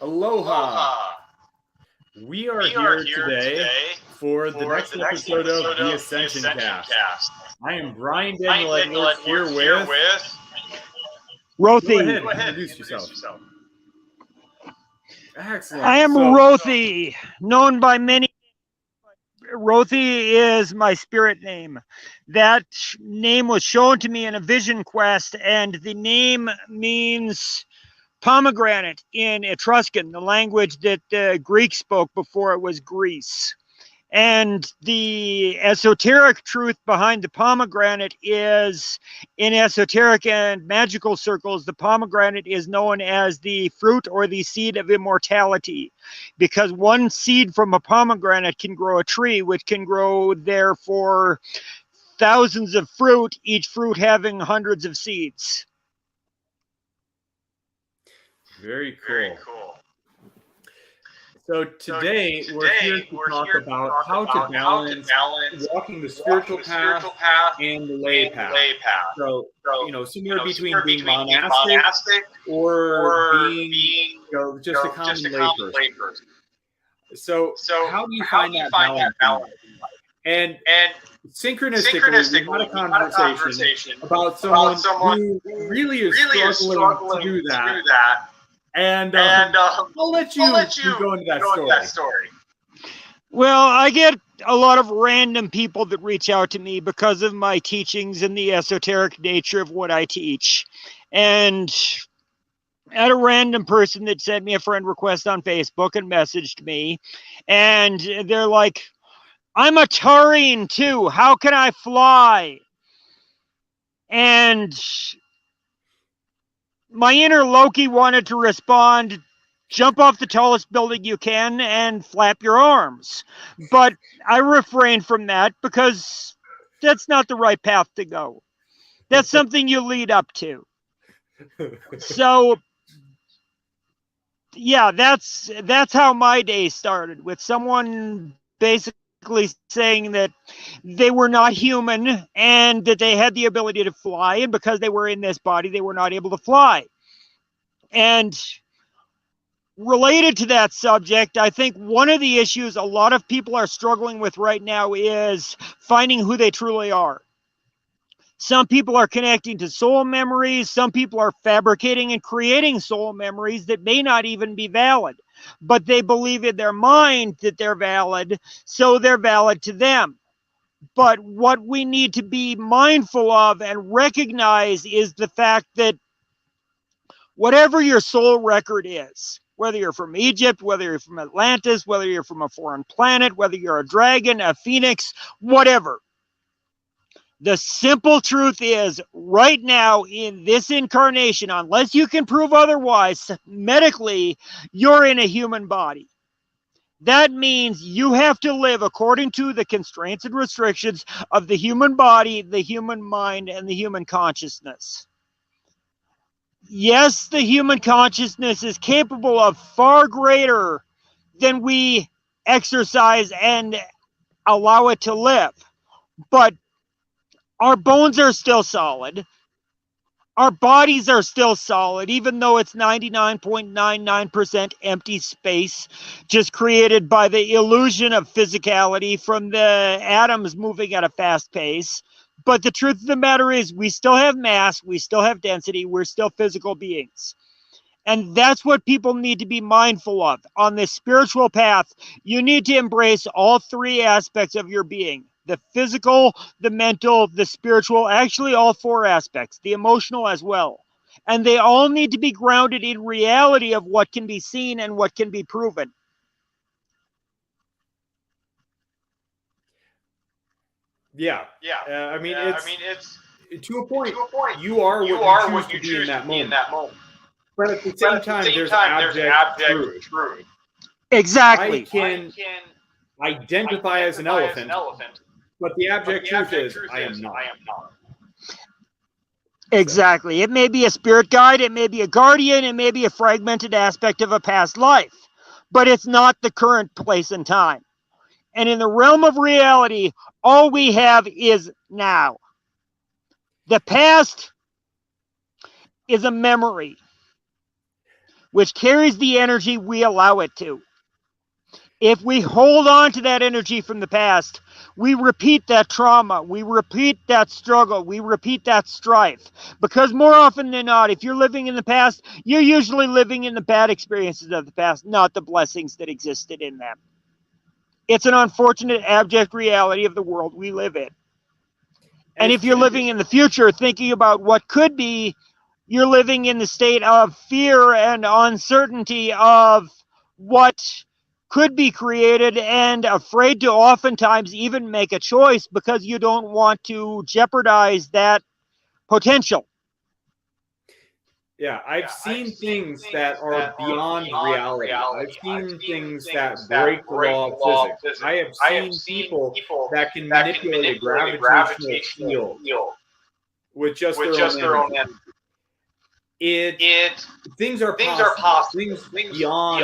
Aloha! We are here today for the next episode of the Ascension cast. I am Brian Daniel Edwards here with... Rothi. Go ahead, introduce yourself. Excellent. I am Rothi, known by many. Rothi is my spirit name. That name was shown to me in a vision quest, and the name means pomegranate in Etruscan, the language that the Greeks spoke before it was Greece. And the esoteric truth behind the pomegranate is, in esoteric and magical circles, the pomegranate is known as the fruit or the seed of immortality, because one seed from a pomegranate can grow a tree, which can grow there for thousands of fruit, each fruit having hundreds of seeds. Very cool. So today we're here to talk about how to balance walking the spiritual path and the lay path. So, somewhere between being monastic or being just a common layperson. So how do you find that balance? And synchronistically, we had a conversation about someone who really is struggling to do that. And I'll let you go into that story. Well, I get a lot of random people that reach out to me because of my teachings and the esoteric nature of what I teach. And I had a random person that sent me a friend request on Facebook and messaged me. And they're like, I'm a Taurine too. How can I fly? And my inner Loki wanted to respond, jump off the tallest building you can and flap your arms. But I refrained from that because that's not the right path to go. That's something you lead up to. So, yeah, that's how my day started, with someone basically saying that they were not human and that they had the ability to fly, and because they were in this body, they were not able to fly. And related to that subject, I think one of the issues a lot of people are struggling with right now is finding who they truly are. Some people are connecting to soul memories. Some people are fabricating and creating soul memories that may not even be valid, but they believe in their mind that they're valid, so they're valid to them. But what we need to be mindful of and recognize is the fact that whatever your soul record is, whether you're from Egypt, whether you're from Atlantis, whether you're from a foreign planet, whether you're a dragon, a phoenix, whatever, the simple truth is, right now in this incarnation, unless you can prove otherwise medically, you're in a human body. That means you have to live according to the constraints and restrictions of the human body, the human mind, and the human consciousness. Yes, the human consciousness is capable of far greater than we exercise and allow it to live. But our bones are still solid. Our bodies are still solid, even though it's 99.99% empty space, just created by the illusion of physicality from the atoms moving at a fast pace. But the truth of the matter is, we still have mass, we still have density, we're still physical beings. And that's what people need to be mindful of. On this spiritual path, you need to embrace all three aspects of your being: the physical, the mental, the spiritual, actually all four aspects, the emotional as well. And they all need to be grounded in reality of what can be seen and what can be proven. Yeah. It's to a point. You are what you choose to be in that moment. But at the same time, there's abject truth. Exactly. I can identify as an elephant, but the abject truth is I am not. Exactly. It may be a spirit guide, it may be a guardian, it may be a fragmented aspect of a past life, but it's not the current place and time. And in the realm of reality, all we have is now. The past is a memory. which carries the energy we allow it to. If we hold on to that energy from the past, we repeat that trauma, we repeat that struggle, we repeat that strife. Because more often than not, if you're living in the past, you're usually living in the bad experiences of the past, not the blessings that existed in them. It's an unfortunate, abject reality of the world we live in. And if you're living in the future, thinking about what could be, you're living in the state of fear and uncertainty of what could be created, and afraid to oftentimes even make a choice because you don't want to jeopardize that potential. Yeah, I've seen things that are beyond reality. I've seen things that break the law of physics. I have seen people that can manipulate a gravitational field with just their own energy. Things are possible. Things beyond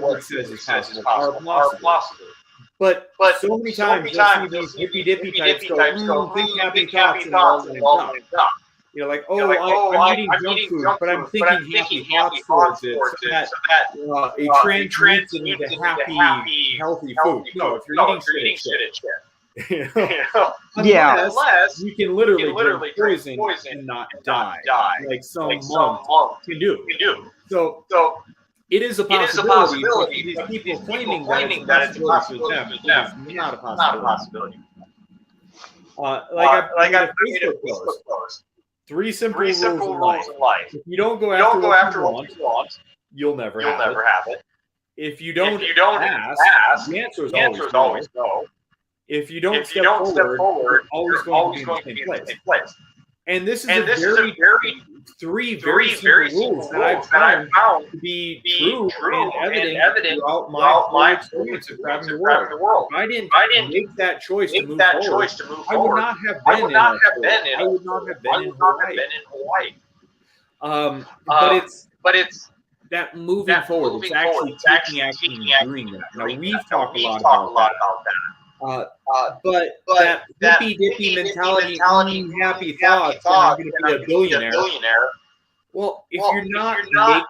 what physics says is possible are possible. But so many times you'll see these hippy-dippy types go, think happy thoughts and all that stuff. You know, like, I'm eating junk food, but I'm thinking happy thoughts towards it, so that it transmutes it into happy, healthy food. No, if you're eating shit, it's shit. Unless you can literally drink poison and not die, like some monk can do. So it is a possibility. But these people claiming that it's a possibility for them, it is not a possibility. Like I made a Facebook post. Three simple rules in life. If you don't go after what you want, you'll never have it. If you don't ask, the answer is always no. If you don't step forward, you're always going to be in the same place. And this is three very simple rules that I've found to be true and evident throughout my experience of traveling the world. If I didn't make that choice to move forward, I would not have been in Hawaii. But it's that moving forward. It's actually taking action and doing that. Now, we've talked a lot about that. But that hippy-dippy mentality, happy thoughts, and I'm going to be a billionaire. Well, if you're not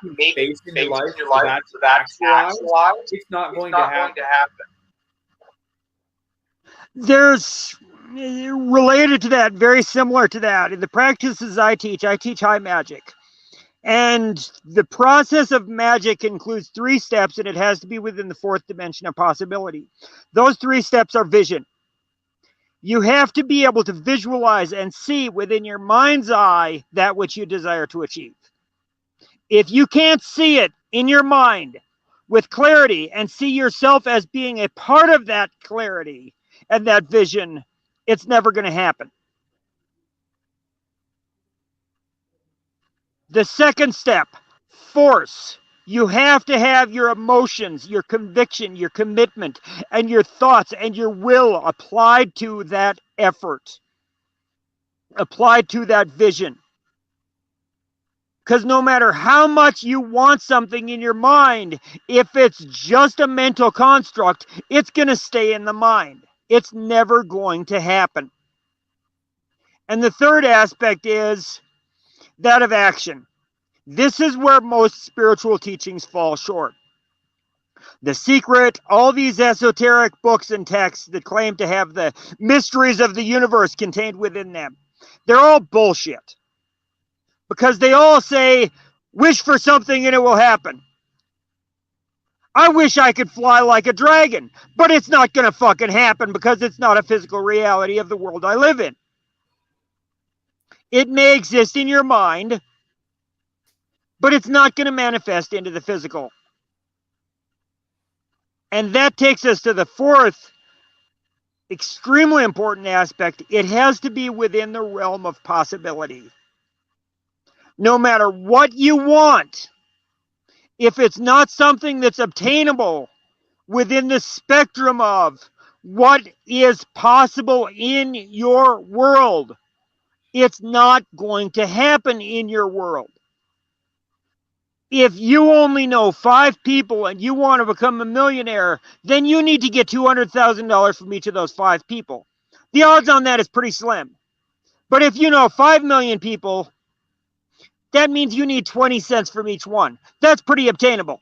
making space in your life for that to actualize, it's not going to happen. There's, related to that, very similar to that, in the practices I teach high magic. And the process of magic includes 3 steps, and it has to be within the 4th dimension of possibility. Those 3 steps are vision. You have to be able to visualize and see within your mind's eye that which you desire to achieve. If you can't see it in your mind with clarity and see yourself as being a part of that clarity and that vision, it's never going to happen. The second step, force. You have to have your emotions, your conviction, your commitment, and your thoughts and your will applied to that effort, applied to that vision. Because no matter how much you want something in your mind, if it's just a mental construct, it's going to stay in the mind. It's never going to happen. And the third aspect is that of action. This is where most spiritual teachings fall short. The Secret, all these esoteric books and texts that claim to have the mysteries of the universe contained within them, they're all bullshit. Because they all say, wish for something and it will happen. I wish I could fly like a dragon, but it's not going to fucking happen because it's not a physical reality of the world I live in. It may exist in your mind, but it's not going to manifest into the physical. And that takes us to the 4th extremely important aspect. It has to be within the realm of possibility. No matter what you want, if it's not something that's obtainable within the spectrum of what is possible in your world, it's not going to happen in your world. If you only know 5 people and you want to become a millionaire, then you need to get $200,000 from each of those 5 people. The odds on that is pretty slim. But if you know 5 million people, That means you need 20 cents from each one. That's pretty obtainable.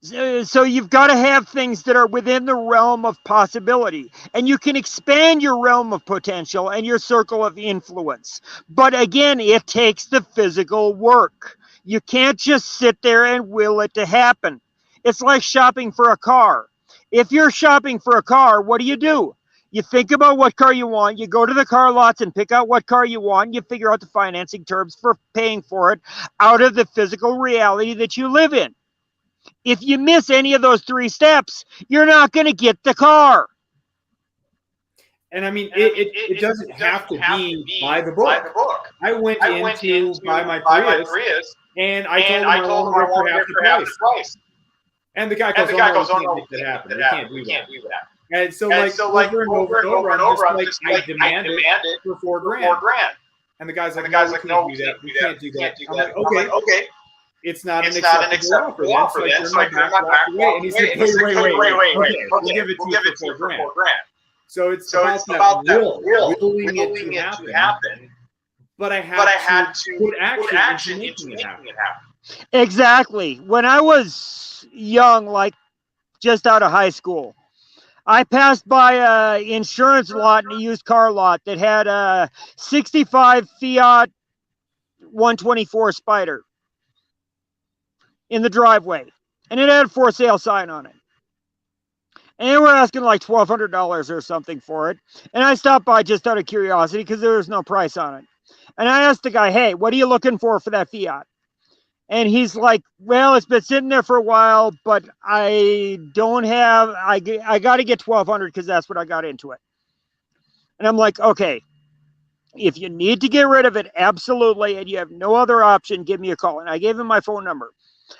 So you've got to have things that are within the realm of possibility, and you can expand your realm of potential and your circle of influence. But again, it takes the physical work. You can't just sit there and will it to happen. It's like shopping for a car. If you're shopping for a car, what do? You think about what car you want. You go to the car lots and pick out what car you want. You figure out the financing terms for paying for it out of the physical reality that you live in. If you miss any of those 3 steps, you're not going to get the car. And I mean, it doesn't have to be by the book. I went in to buy my Prius, and I told him I wanted it for half the price. And the guy goes, "Oh, no, we can't make that happen. We can't do that." And so, over and over, I'm just like, I demand it for $4,000. And the guy's like, "No, we can't do that. I'm like, okay. It's not an acceptable offer. So I turn my back away, and he's like, wait. Okay, we'll give it to you for $4,000. So it's about that willing it to happen. But I had to put action into making it happen. Exactly. When I was young, like just out of high school, I passed by an insurance lot and a used car lot that had a 65 Fiat 124 Spider in the driveway, and it had a for sale sign on it. And they were asking like $1,200 or something for it. And I stopped by just out of curiosity because there was no price on it. And I asked the guy, "Hey, what are you looking for that Fiat?" And he's like, "Well, it's been sitting there for a while, but I got to get $1,200 because that's what I got into it." And I'm like, "Okay, if you need to get rid of it, absolutely, and you have no other option, give me a call." And I gave him my phone number.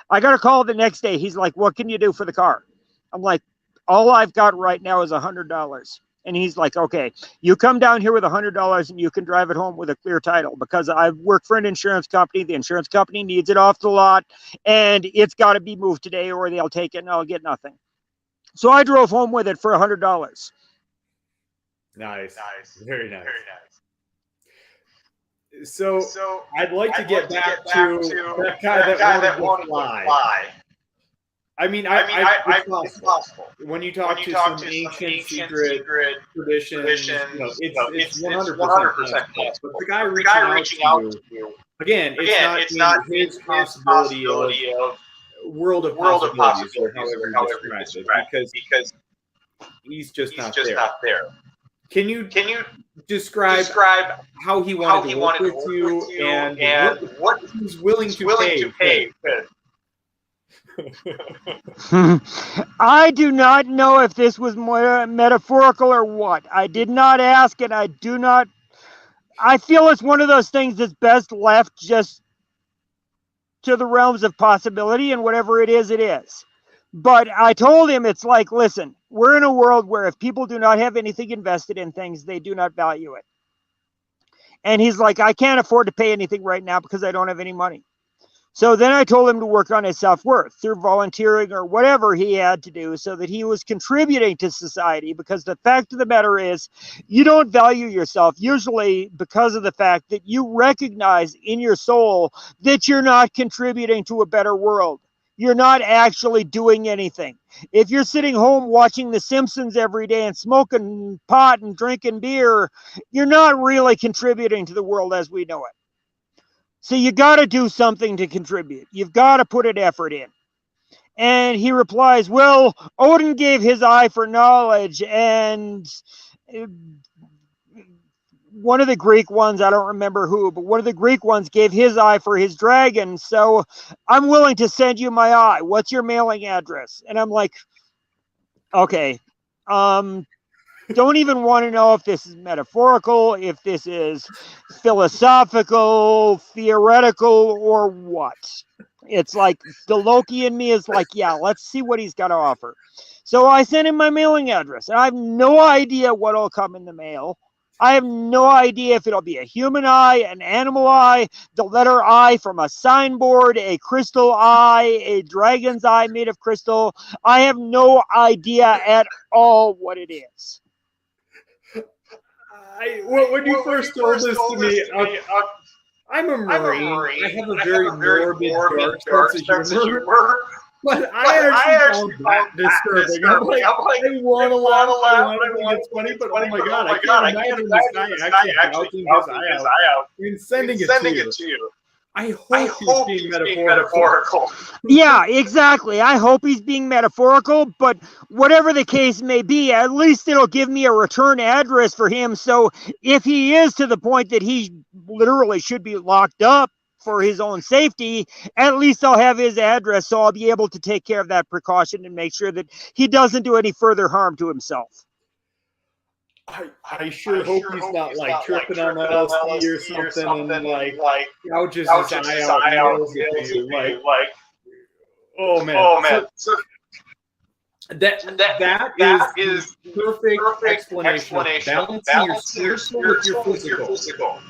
I got a call the next day. He's like, "What can you do for the car?" I'm like, "All I've got right now is $100. And he's like, "Okay, you come down here with $100 and you can drive it home with a clear title because I work for an insurance company. The insurance company needs it off the lot and it's got to be moved today or they'll take it and I'll get nothing." So I drove home with it for $100. Nice. Very nice. So I'd like to get back to that guy that wanted to fly. I mean, it's possible. When you talk to some ancient secret tradition, it's 100% possible. But the guy reaching out to you, again, it's not his possibility of world of possibilities, or however you describe it, because he's just not there. Can you describe how he wanted to work with you and what he's willing to pay? I do not know if this was more metaphorical or what. I did not ask, and I feel it's one of those things that's best left just to the realms of possibility, and whatever it is, it is. But I told him, it's like, listen, we're in a world where if people do not have anything invested in things, they do not value it. And he's like, "I can't afford to pay anything right now because I don't have any money." So then I told him to work on his self-worth through volunteering or whatever he had to do so that he was contributing to society, because the fact of the matter is you don't value yourself usually because of the fact that you recognize in your soul that you're not contributing to a better world. You're not actually doing anything. If you're sitting home watching The Simpsons every day and smoking pot and drinking beer, you're not really contributing to the world as we know it. So you got to do something to contribute. You've got to put an effort in. And he replies, "Well, Odin gave his eye for knowledge, and one of the Greek ones, I don't remember who, but one of the Greek ones gave his eye for his dragon. So I'm willing to send you my eye. What's your mailing address?" And I'm like, okay, don't even want to know if this is metaphorical, if this is philosophical, theoretical, or what. It's like the Loki in me is like, yeah, let's see what he's got to offer. So I sent him my mailing address, and I have no idea what will come in the mail. I have no idea if it'll be a human eye, an animal eye, the letter I from a signboard, a crystal eye, a dragon's eye made of crystal. I have no idea at all what it is. When you first told this to me, I'm a Marine. I have a very morbid, dark sense of humor. But I actually found that disturbing. I'm like, I want to laugh, I think it's funny, but oh my God, I can't imagine this guy actually gouging his eye out and sending it to you. I hope he's being metaphorical. Yeah, exactly. I hope he's being metaphorical, but whatever the case may be, at least it'll give me a return address for him. So if he is to the point that he literally should be locked up for his own safety, at least I'll have his address, so I'll be able to take care of that precaution and make sure that he doesn't do any further harm to himself. I sure hope he's not like tripping on LSD or something and like gouges his eye out. Like, oh man. So that is perfect explanation of balancing your spiritual with your physical.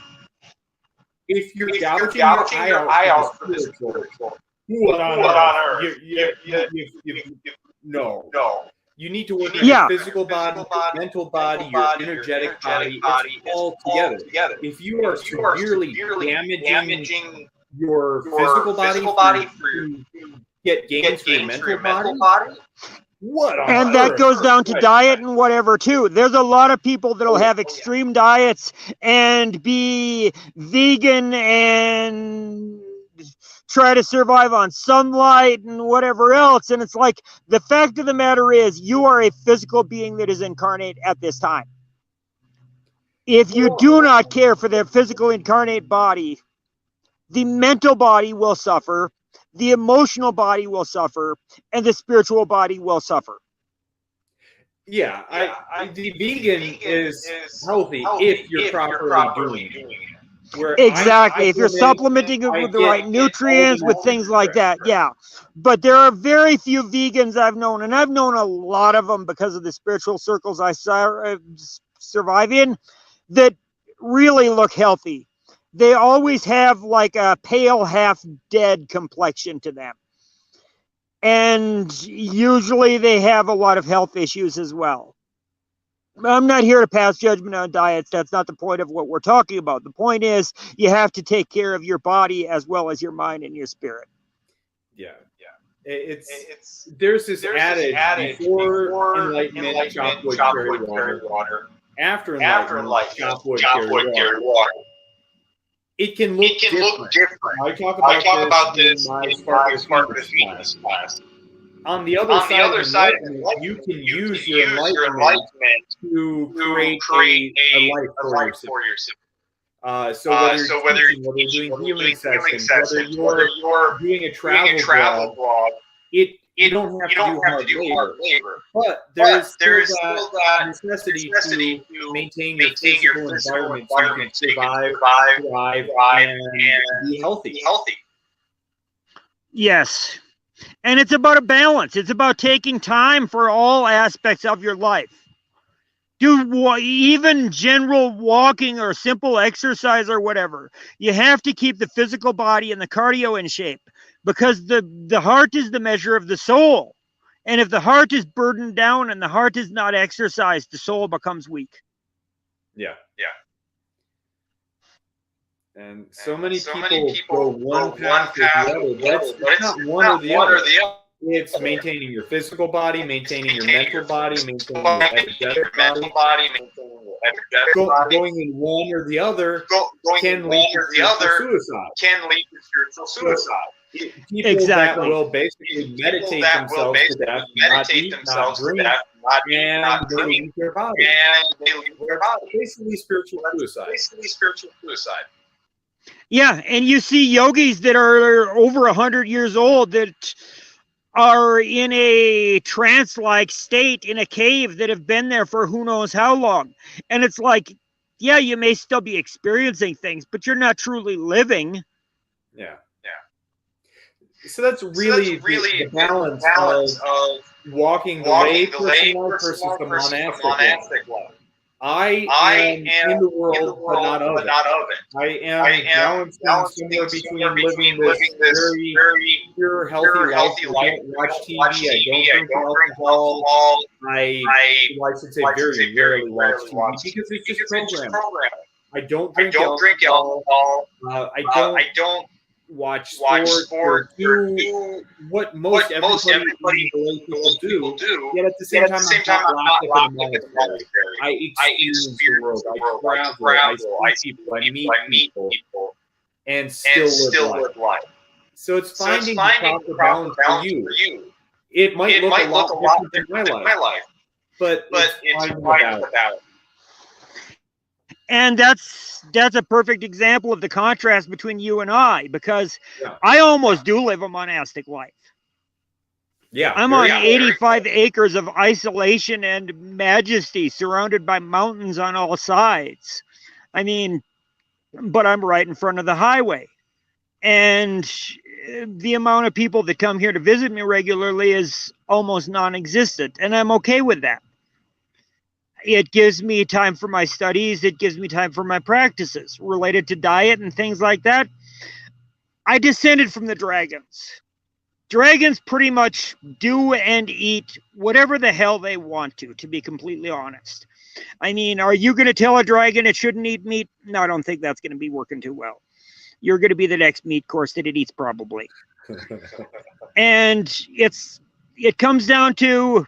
If you're gouging your eye out for the spiritual, what on earth? No. You need to work on your physical body, your mental body, your energetic body. It's all together. If you are severely damaging your physical body to get gains for your mental body, and that goes down to diet and whatever too. There's a lot of people that'll have extreme diets and be vegan and try to survive on sunlight and whatever else. And it's like, the fact of the matter is, you are a physical being that is incarnate at this time. If you do not care for their physical incarnate body, the mental body will suffer, the emotional body will suffer, and the spiritual body will suffer. Yeah, the vegan is healthy if you're properly doing it. Exactly. If you're supplementing it with the right nutrients, with things like that, yeah. But there are very few vegans I've known, and I've known a lot of them because of the spiritual circles I survive in, that really look healthy. They always have like a pale, half-dead complexion to them. And usually they have a lot of health issues as well. I'm not here to pass judgment on diets. That's not the point of what we're talking about. The point is, you have to take care of your body as well as your mind and your spirit. Yeah. There's this adage, before enlightenment, chop wood, carry water. After enlightenment, chop wood, carry water. It can look different. I talk about this in my Smart Fitness class. On the other side, you can use your enlightenment to create a life for yourself. So whether you're doing healing sessions, whether you're doing a travel blog, you don't have to do hard labor. But there is still that necessity to maintain your physical environment so you can survive, thrive, and be healthy. Yes. And it's about a balance. It's about taking time for all aspects of your life. Do even general walking or simple exercise or whatever. You have to keep the physical body and the cardio in shape, because the heart is the measure of the soul. And if the heart is burdened down and the heart is not exercised, the soul becomes weak. Yeah. And so many people go one path or the other. It's not one or the other. It's maintaining your physical body, maintaining your mental body, maintaining your energetic body. Going in one or the other can lead to spiritual suicide. People that will basically meditate themselves to death, not eat, not drink, and they leave their body. Basically spiritual suicide. Yeah, and you see yogis that are over 100 years old that are in a trance-like state in a cave that have been there for who knows how long. And it's like, yeah, you may still be experiencing things, but you're not truly living. Yeah. So that's really the balance of walking the lay person life versus the monastic life. I am in the world, but not of it. I am balancing somewhere between living this very pure, healthy life. I don't watch TV. I don't drink alcohol. I should say very rarely watch TV because it's just programming. I don't drink alcohol. I don't watch sports or do what most everybody in the relationship do. Yet at the same time, I'm not locked up in the monastery. I experience the world. I travel. I see people. I meet people, and still live life. So it's finding the proper balance for you. It might look a lot different than my life, but it's finding the balance. And that's a perfect example of the contrast between you and I, because I almost do live a monastic life. Yeah, I'm on 85 acres of isolation and majesty, surrounded by mountains on all sides. I mean, but I'm right in front of the highway. And the amount of people that come here to visit me regularly is almost non-existent, and I'm okay with that. It gives me time for my studies. It gives me time for my practices related to diet and things like that. I descended from the dragons. Dragons pretty much do and eat whatever the hell they want to be completely honest. I mean, are you going to tell a dragon it shouldn't eat meat? No, I don't think that's going to be working too well. You're going to be the next meat course that it eats probably. And it comes down to,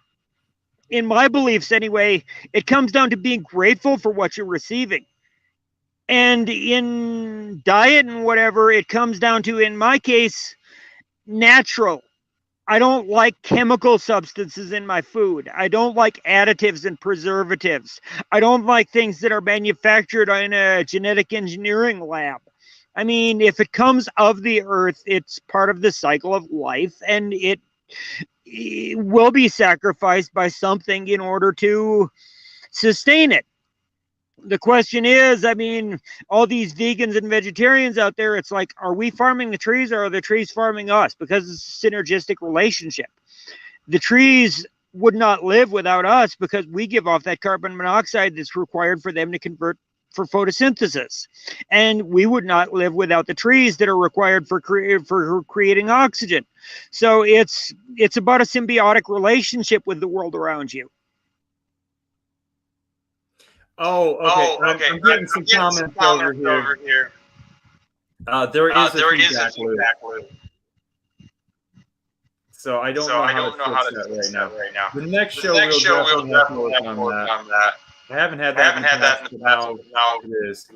in my beliefs anyway, it comes down to being grateful for what you're receiving. And in diet and whatever, it comes down to, in my case, natural. I don't like chemical substances in my food. I don't like additives and preservatives. I don't like things that are manufactured in a genetic engineering lab. I mean, if it comes of the earth, it's part of the cycle of life, and it will be sacrificed by something in order to sustain it. The question is, I mean, all these vegans and vegetarians out there, it's like, are we farming the trees or are the trees farming us? Because it's a synergistic relationship. The trees would not live without us because we give off that carbon monoxide that's required for them to convert for photosynthesis. And we would not live without the trees that are required for creating oxygen. So it's about a symbiotic relationship with the world around you. Oh, okay. I'm getting some comments over here. There is a feedback loop. So I don't know how to fix that right now. The next show we'll definitely have to work on that. I haven't had that in the past, but now it is.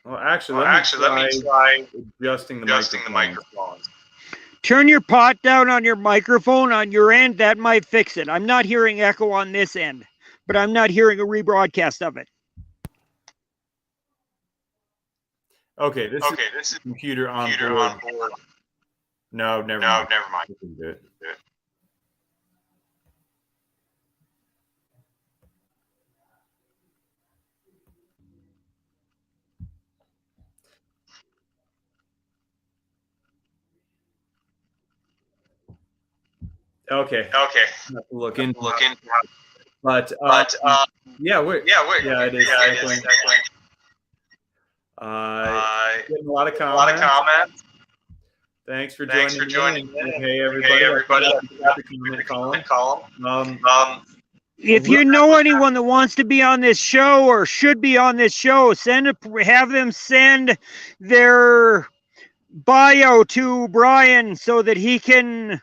Well, actually, let me try adjusting the microphone. Turn your pot down on your microphone on your end. That might fix it. I'm not hearing echo on this end, but I'm not hearing a rebroadcast of it. Okay, this is computer on board. No, never mind. We can do it. Okay. Have to look into it. But it is echoing. Getting a lot of comments. Thanks for joining in. Hey, everybody. If you know anyone that wants to be on this show or should be on this show, have them send their bio to Brian so that he can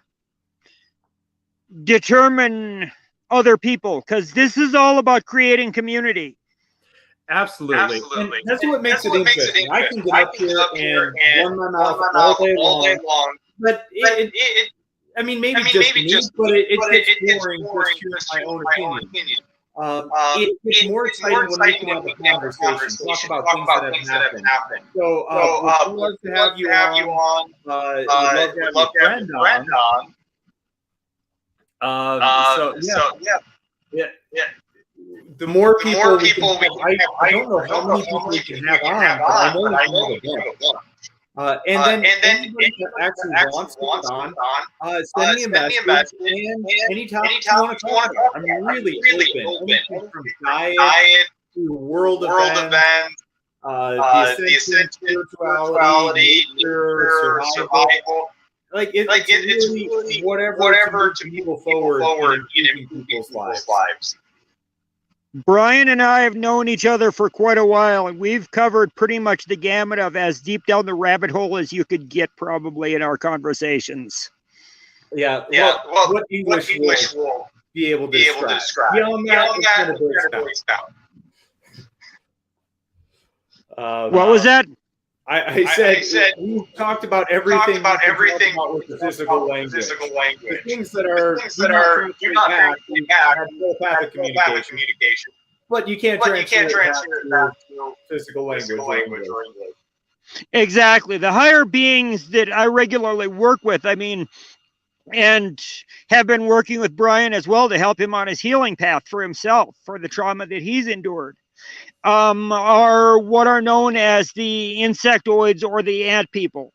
determine other people, because this is all about creating community. Absolutely. And that's what makes it interesting. I can get up here and run my mouth all day long, but I mean, maybe just me, but it gets boring just hearing my own opinion. It's more exciting when we can have a conversation, talk about things that have happened. So we'd love to have you on. We'd love to have your friend on. The more people we can have, I don't know how many people we can have on, but I know we can have a bunch. And then anybody that actually wants to get on, send me a message. And anytime you want to talk about it, I'm really open. Anything from diet to world events, the Ascension, spirituality, nature, survival. Like it's really whatever to move people forward in improving people's lives. Brian and I have known each other for quite a while, and we've covered pretty much the gamut of as deep down the rabbit hole as you could get probably in our conversations. Yeah. Well, what English will be able to describe. Beyond that, it's going to break down. What was that? I said we talked about everything. With the physical language. The things that are do not have telepathic communication. But you can't transfer that to physical language. Exactly. The higher beings that I regularly work with, I mean, and have been working with Brian as well to help him on his healing path for himself, for the trauma that he's endured. Are what are known as the insectoids or the ant people.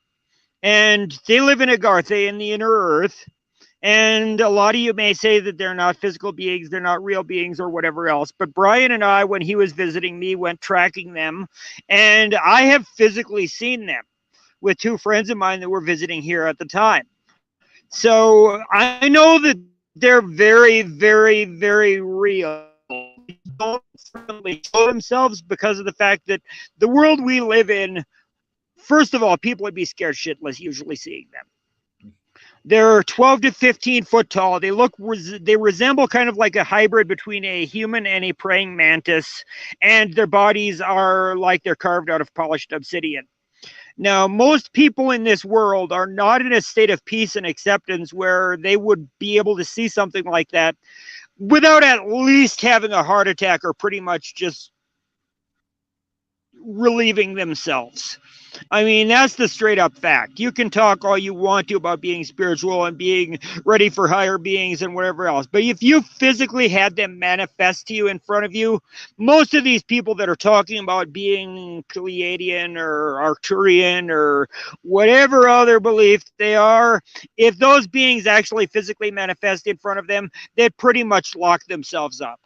And they live in Agartha in the inner earth. And a lot of you may say that they're not physical beings, they're not real beings or whatever else. But Brian and I, when he was visiting me, went tracking them. And I have physically seen them with two friends of mine that were visiting here at the time. So I know that they're very, very, very real. Don't certainly show themselves because of the fact that the world we live in, first of all, people would be scared shitless usually seeing them. They're 12 to 15 foot tall. They resemble kind of like a hybrid between a human and a praying mantis, and their bodies are like they're carved out of polished obsidian. Now, most people in this world are not in a state of peace and acceptance where they would be able to see something like that without at least having a heart attack or pretty much just relieving themselves. I mean, that's the straight up fact. You can talk all you want to about being spiritual and being ready for higher beings and whatever else. But if you physically had them manifest to you in front of you, most of these people that are talking about being Pleiadian or Arcturian or whatever other belief they are, if those beings actually physically manifest in front of them, they'd pretty much lock themselves up.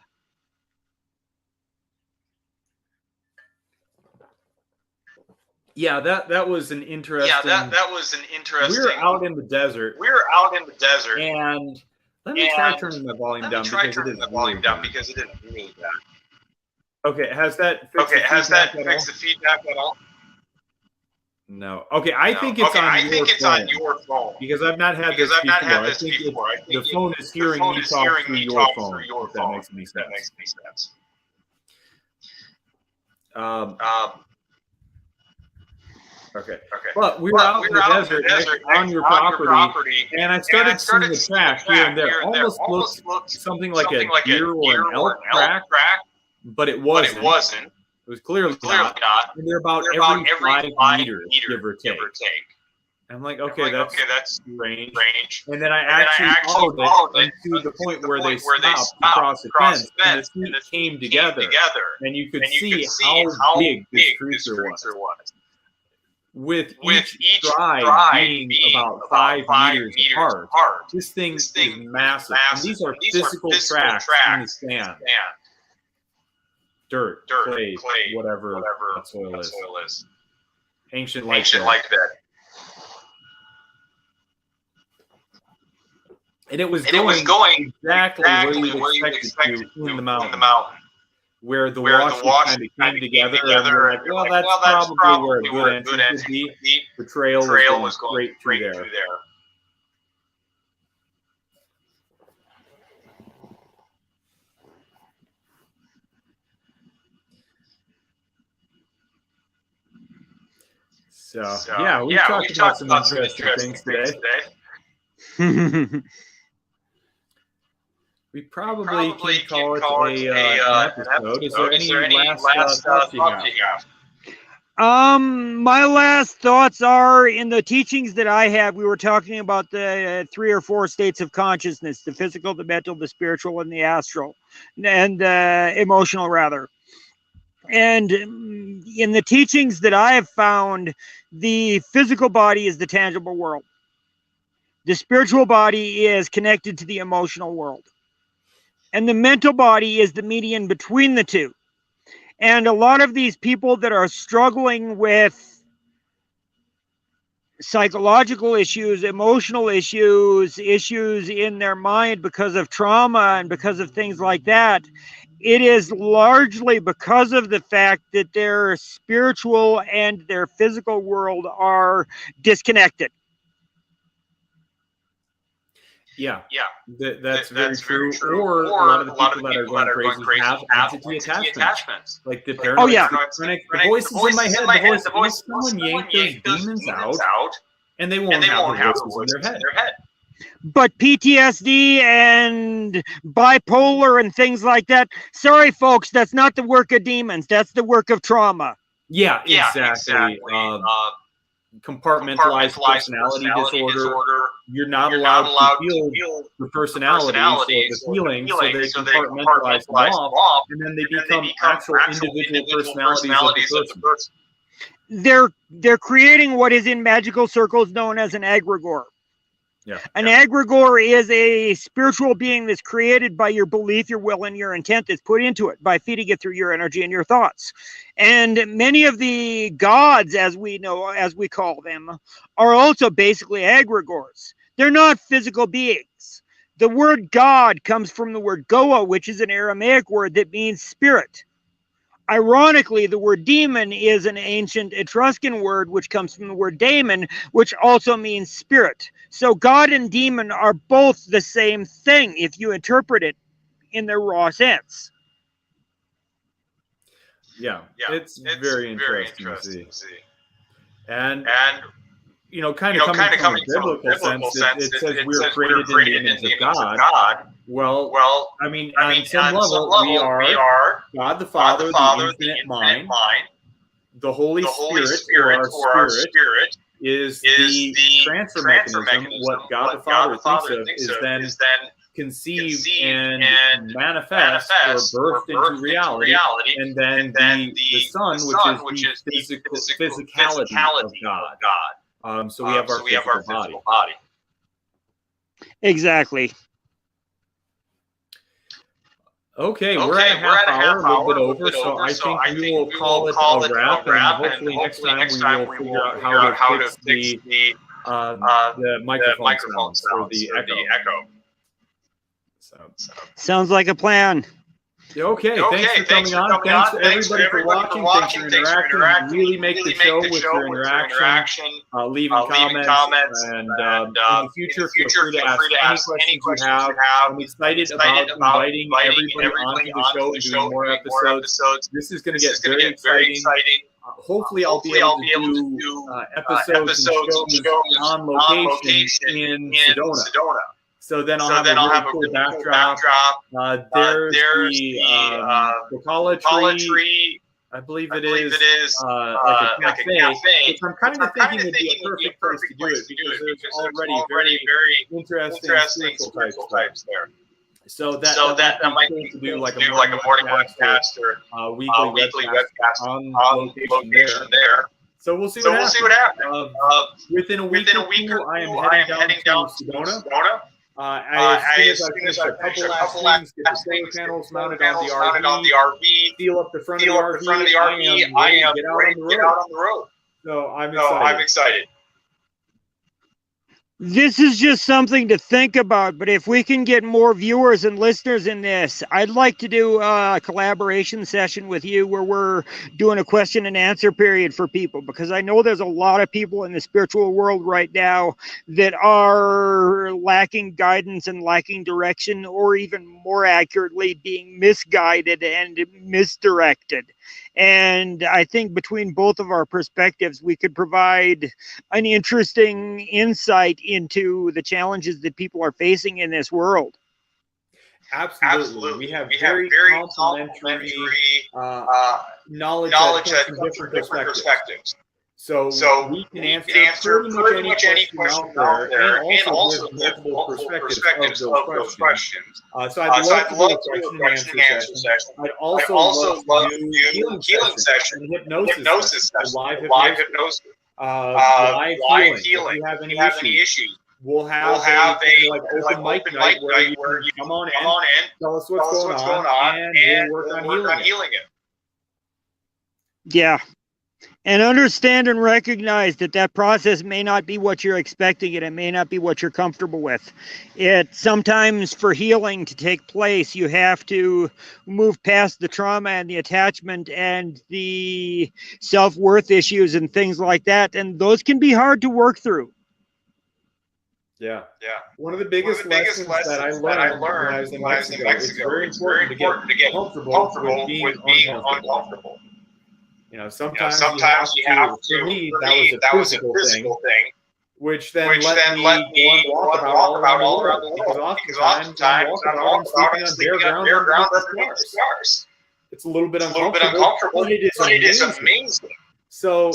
Yeah, that was an interesting. that was an interesting. We were out in the desert. And let me try turning the volume down because it didn't really bad. Okay, has that fixed the feedback at all? No. Okay, I think it's on your phone. Because I've not had this before. I think the phone is hearing you talk through your phone. If that makes any sense. Okay. But we were out in the desert on your property, and I started seeing the track here and there. Almost looked something like a deer or an elk track, but it wasn't. It was clearly not. And they're about every 5 meters, give or take. I'm like, okay, that's range. And then I actually followed it to the point where they stopped across the fence, and the feet came together. And you could see how big this creature was. With each stride being about 5 meters apart. This thing is massive. And these are physical tracks in the sand. Dirt, clay, whatever that soil is. Ancient like that. And it was going exactly where you expected it to in the mountain. Where the wash kind of came together, and we're like, well, that's probably where a good entrance would be. The trail was going straight through there. So yeah, we talked about some interesting things today. We probably can call it an episode. Is there any last thoughts you have? My last thoughts are in the teachings that I have. We were talking about the 3 or 4 states of consciousness: the physical, the mental, the spiritual, and the astral, and emotional, rather. And in the teachings that I have found, the physical body is the tangible world. The spiritual body is connected to the emotional world. And the mental body is the median between the two. And a lot of these people that are struggling with psychological issues, emotional issues, issues in their mind because of trauma and because of things like that, it is largely because of the fact that their spiritual and their physical world are disconnected. Yeah, that's very true. Or a lot of the people that are going crazy have entity attachments. Like the paranoid schizophrenic, the voices in my head, the voice, someone yanked those demons out, and they won't have the voices in their head. But PTSD and bipolar and things like that, sorry folks, that's not the work of demons, that's the work of trauma. Yeah, exactly. Compartmentalized personality disorder. You're not allowed to feel the personalities or the feelings, so they compartmentalize them off, and then they become actual individual personalities of the person. They're creating what is in magical circles known as an egregore. Yeah. An egregore is a spiritual being that's created by your belief, your will, and your intent that's put into it by feeding it through your energy and your thoughts. And many of the gods, as we know, as we call them, are also basically egregores. They're not physical beings. The word God comes from the word Goa, which is an Aramaic word that means spirit. Ironically, the word demon is an ancient Etruscan word which comes from the word daemon, which also means spirit. So God and demon are both the same thing if you interpret it in their raw sense. Yeah, it's very interesting to see. And you know, kind of coming from a biblical sense, it says we are created in the image of God. Well, I mean, on some level, we are God the Father, the infinite mind. The Holy Spirit, or our spirit, is the transfer mechanism. What God the Father thinks of is then conceived and manifest or birthed into reality, and then the Son, which is the physicality of God. So we have our physical body. Exactly. Okay, we're at a half hour, a little bit over, so I think we will call it a wrap, and hopefully next time we will figure out how to fix the microphone sounds for the echo. Sounds like a plan. Okay, thanks for coming on. Thanks everybody for watching. Thanks for interacting. Really make the show with your interaction. Leaving comments. And in the future, feel free to ask any questions you have. I'm excited about inviting everybody onto the show and doing more episodes. This is going to get very exciting. Hopefully, I'll be able to do episodes and shows on location in Sedona. So then I'll have a really cool backdrop. There's the college tree. I believe it is like a cafe. Which I'm kind of thinking would be a perfect place to do it because there's already very interesting spiritual types there. So that might be to do like a morning podcast or weekly webcast on location there. So we'll see what happens. Within a week or two, I am heading down to Sedona. As soon as I finish a couple last things, get the solar panels mounted on the RV, seal up the front of the RV, I am ready to get out on the road. So I'm excited. This is just something to think about, but if we can get more viewers and listeners in this, I'd like to do a collaboration session with you where we're doing a question and answer period for people, because I know there's a lot of people in the spiritual world right now that are lacking guidance and lacking direction, or even more accurately, being misguided and misdirected. And I think between both of our perspectives, we could provide an interesting insight into the challenges that people are facing in this world. Absolutely. We have very complementary knowledge at different perspectives. So we can answer pretty much any question out there and also give multiple perspectives of those questions. So I'd love to do a question and answer session. I'd also love to do healing session and hypnosis session, live hypnosis, live healing. If you have any issues, we'll have a open mic night where you can come on in, tell us what's going on, and we'll work on healing it. Yeah. And understand and recognize that process may not be what you're expecting and it may not be what you're comfortable with. Sometimes for healing to take place, you have to move past the trauma and the attachment and the self-worth issues and things like that. And those can be hard to work through. Yeah. One of the biggest lessons that I learned when I was in Mexico, it's very important to get comfortable with being uncomfortable. Sometimes you have to. For me, that was a physical thing, which then let me walk about all around the world. Because oftentimes I'm walking about and sleeping on bare ground underneath the stars. It's a little bit uncomfortable, but it is amazing. So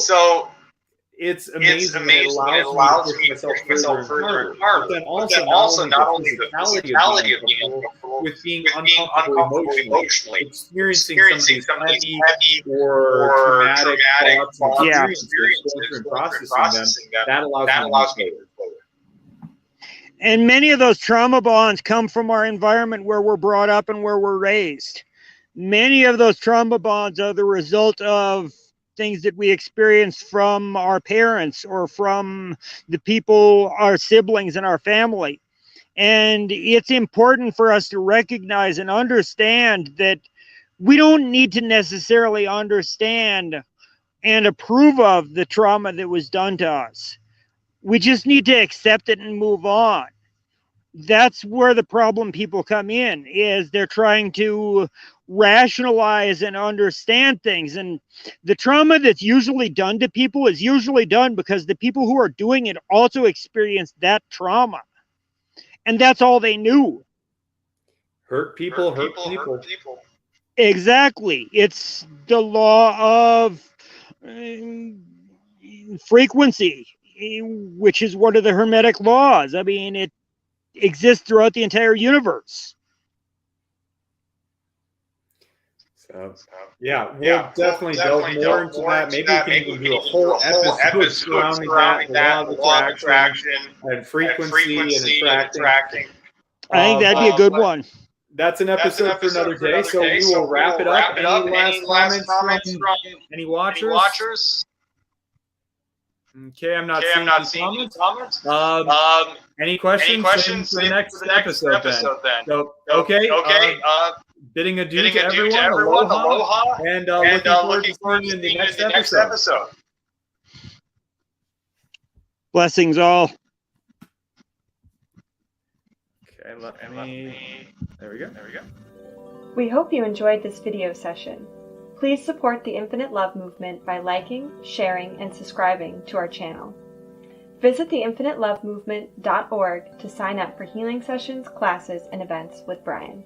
it's amazing. It allows me to push myself further and harder. But then also not only the physicality of being uncomfortable, with being uncomfortable emotionally, experiencing some of these heavy or traumatic thoughts and experiences, and processing them, that allows me to move forward. And many of those trauma bonds come from our environment where we're brought up and where we're raised. Many of those trauma bonds are the result of things that we experience from our parents or from the people, our siblings in our family. And it's important for us to recognize and understand that we don't need to necessarily understand and approve of the trauma that was done to us. We just need to accept it and move on. That's where the problem people come in, is they're trying to rationalize and understand things. And the trauma that's usually done to people is usually done because the people who are doing it also experienced that trauma. And that's all they knew. Hurt people. Exactly. It's the law of frequency, which is one of the Hermetic laws. I mean, it exists throughout the entire universe. So, we'll definitely delve more into that. Maybe we can even do a whole episode surrounding that, the law of attraction, and frequency and attracting. I think that'd be a good one. That's an episode for another day, so we will wrap it up. Any last comments from any watchers? Okay, I'm not seeing any comments. Any questions for the next episode then? So, okay. Bidding adieu to everyone. Aloha. And looking forward to seeing you in the next episode. Blessings all. Okay, there we go. We hope you enjoyed this video session. Please support the Infinite Love Movement by liking, sharing, and subscribing to our channel. Visit theinfinitelovemovement.org to sign up for healing sessions, classes, and events with Brian.